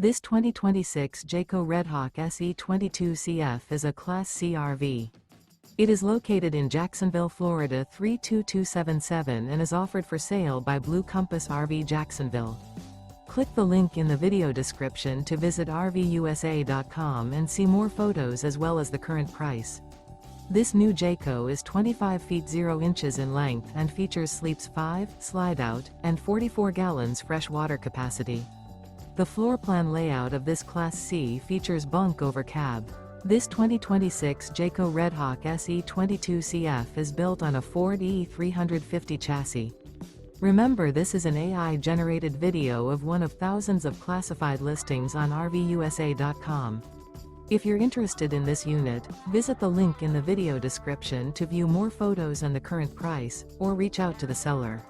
This 2026 Jayco Redhawk SE 22CF is a Class C RV. It is located in Jacksonville, Florida 32277 and is offered for sale by Blue Compass RV Jacksonville. Click the link in the video description to visit RVUSA.com and see more photos as well as the current price. This new Jayco is 25 feet 0 inches in length and features sleeps 5, slide-out, and 44 gallons fresh water capacity. The floor plan layout of this Class C features bunk over cab. This 2026 Jayco Redhawk SE 22CF is built on a Ford E350 chassis. Remember, this is an AI-generated video of one of thousands of classified listings on RVUSA.com. If you're interested in this unit, visit the link in the video description to view more photos and the current price, or reach out to the seller.